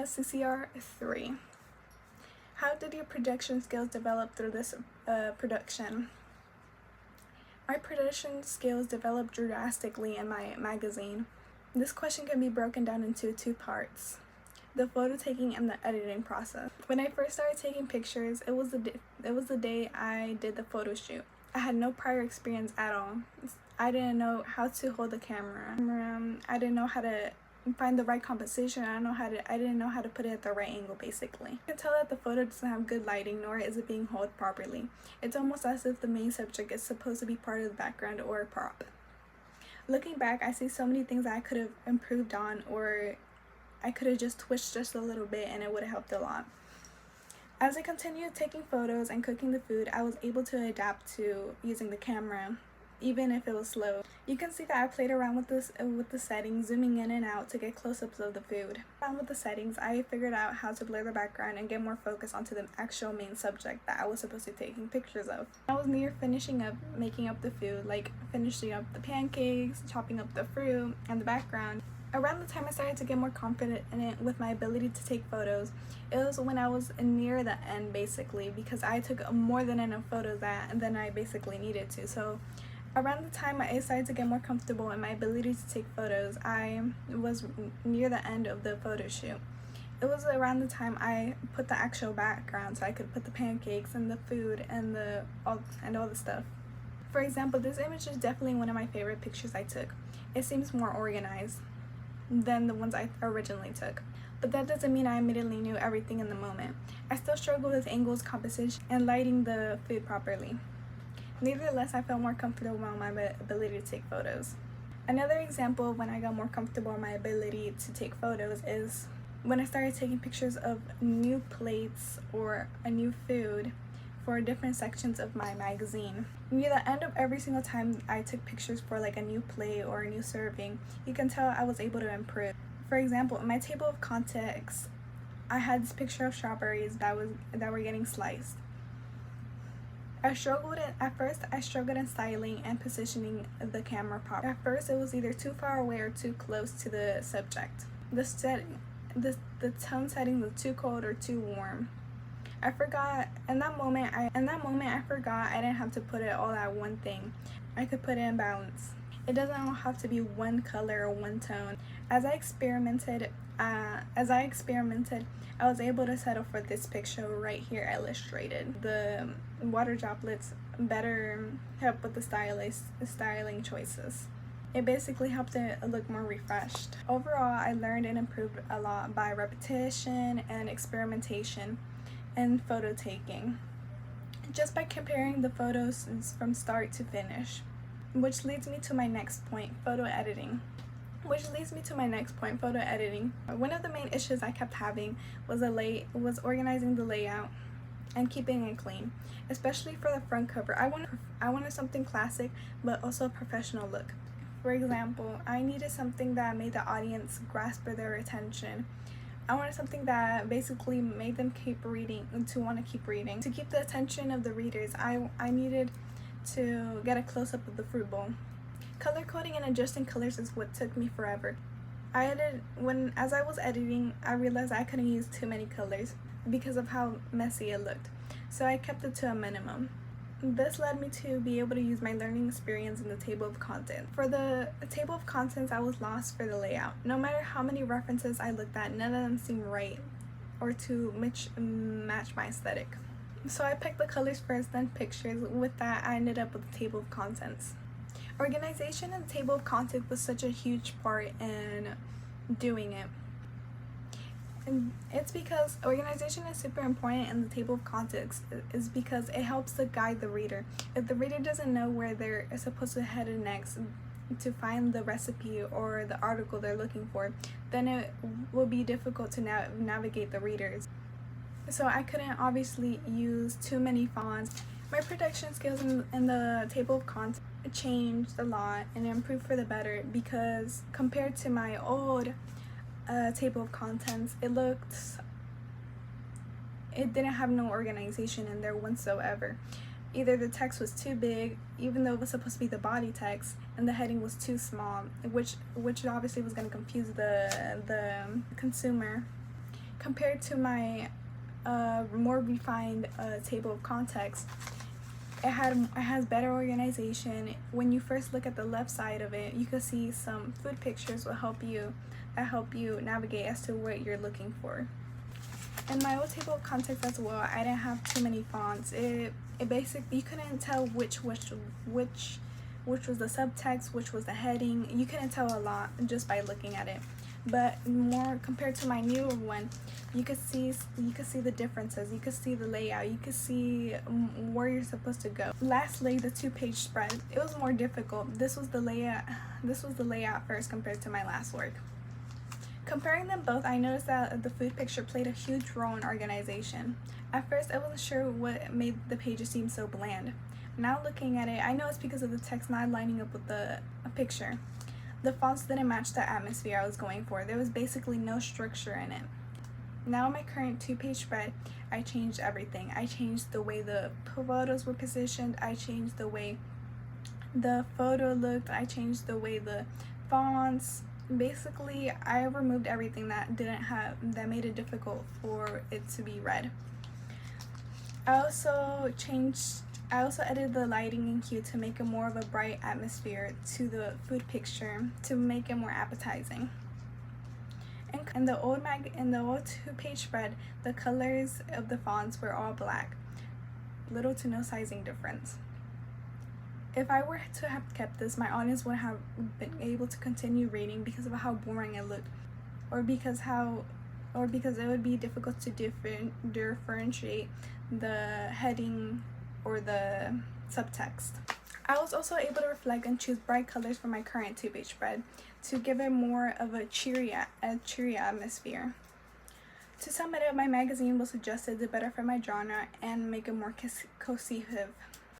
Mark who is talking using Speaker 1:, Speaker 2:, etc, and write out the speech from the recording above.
Speaker 1: CCR 3. How did your production skills develop through this production? My production skills developed drastically in my magazine. This question can be broken down into two parts: the photo taking and the editing process. When I first started taking pictures, it was the day I did the photo shoot. I had no prior experience at all. I didn't know how to hold the camera. I didn't know how to find the right composition. I didn't know how to put it at the right angle, basically. You can tell that the photo doesn't have good lighting, nor is it being held properly. It's almost as if the main subject is supposed to be part of the background or a prop. Looking back, I see so many things that I could have improved on, or I could have just twitched just a little bit and it would have helped a lot. As I continued taking photos and cooking the food, I was able to adapt to using the camera, even if it was slow. You can see that I played around with the settings, zooming in and out to get close-ups of the food. Around with the settings, I figured out how to blur the background and get more focus onto the actual main subject that I was supposed to be taking pictures of. I was near finishing up making up the food, like finishing up the pancakes, chopping up the fruit, and the background. Around the time I started to get more confident in it with my ability to take photos, it was when I was near the end, basically, because I took more than enough photos than I basically needed to. So around the time I started to get more comfortable in my ability to take photos, I was near the end of the photo shoot. It was around the time I put the actual background, so I could put the pancakes and the food and all the stuff. For example, this image is definitely one of my favorite pictures I took. It seems more organized than the ones I originally took. But that doesn't mean I immediately knew everything in the moment. I still struggled with angles, composition, and lighting the food properly. Nevertheless, I felt more comfortable in my ability to take photos. Another example of when I got more comfortable in my ability to take photos is when I started taking pictures of new plates or a new food for different sections of my magazine. Near the end of every single time I took pictures for like a new plate or a new serving, you can tell I was able to improve. For example, in my table of contents, I had this picture of strawberries that were getting sliced. At first I struggled in styling and positioning the camera properly. At first it was either too far away or too close to the subject. The tone setting was too cold or too warm. I forgot in that moment I didn't have to put it all at one thing. I could put it in balance. It doesn't all have to be one color or one tone. As I experimented, I was able to settle for this picture right here illustrated. The water droplets better help with the styling choices. It basically helped it look more refreshed. Overall, I learned and improved a lot by repetition and experimentation and photo taking, just by comparing the photos from start to finish. Which leads me to my next point, photo editing. One of the main issues I kept having was organizing the layout and keeping it clean, especially for the front cover. I wanted something classic, but also a professional look. For example, I needed something that made the audience grasp their attention. I wanted something that basically made them want to keep reading. To keep the attention of the readers, I needed to get a close-up of the fruit bowl. Color coding and adjusting colors is what took me forever. As I was editing, I realized I couldn't use too many colors because of how messy it looked, so I kept it to a minimum. This led me to be able to use my learning experience in the table of contents. For the table of contents, I was lost for the layout. No matter how many references I looked at, none of them seemed right or to match my aesthetic. So I picked the colors first, then pictures. With that, I ended up with the table of contents. Organization in the table of contents was such a huge part in doing it. And it's because organization is super important in the table of contents is because it helps to guide the reader. If the reader doesn't know where they're supposed to head next to find the recipe or the article they're looking for, then it will be difficult to navigate the readers. So I couldn't obviously use too many fonts. My production skills in the table of contents changed a lot and improved for the better, because compared to my old table of contents, it didn't have no organization in there whatsoever. Either the text was too big, even though it was supposed to be the body text, and the heading was too small, which obviously was going to confuse the consumer. compared to my more refined table of context, it has better organization. When you first look at the left side of it, you can see some food pictures that help you navigate as to what you're looking for. In my old table of context as well, I didn't have too many fonts. It basically, you couldn't tell which was the subtext, which was the heading. You couldn't tell a lot just by looking at it. But more compared to my newer one, you could see the differences. You could see the layout. You could see where you're supposed to go. Lastly, the 2-page spread. It was more difficult. This was the layout first compared to my last work. Comparing them both, I noticed that the food picture played a huge role in organization. At first, I wasn't sure what made the pages seem so bland. Now looking at it, I know it's because of the text not lining up with the picture. The fonts didn't match the atmosphere I was going for. There was basically no structure in it. Now in my current 2-page spread, I changed everything. I changed the way the photos were positioned. I changed the way the photo looked. I changed the way the fonts. Basically, I removed everything that made it difficult for it to be read. I also edited the lighting and hue to make it more of a bright atmosphere to the food picture to make it more appetizing. And in the old 2-page spread, the colors of the fonts were all black, little to no sizing difference. If I were to have kept this, my audience would have been able to continue reading because of how boring it looked, or because it would be difficult to differentiate the heading or the subtext. I was also able to reflect and choose bright colors for my current 2-page spread to give it more of a cheery atmosphere. To sum it up, my magazine was adjusted to better fit my genre and make it more cohesive.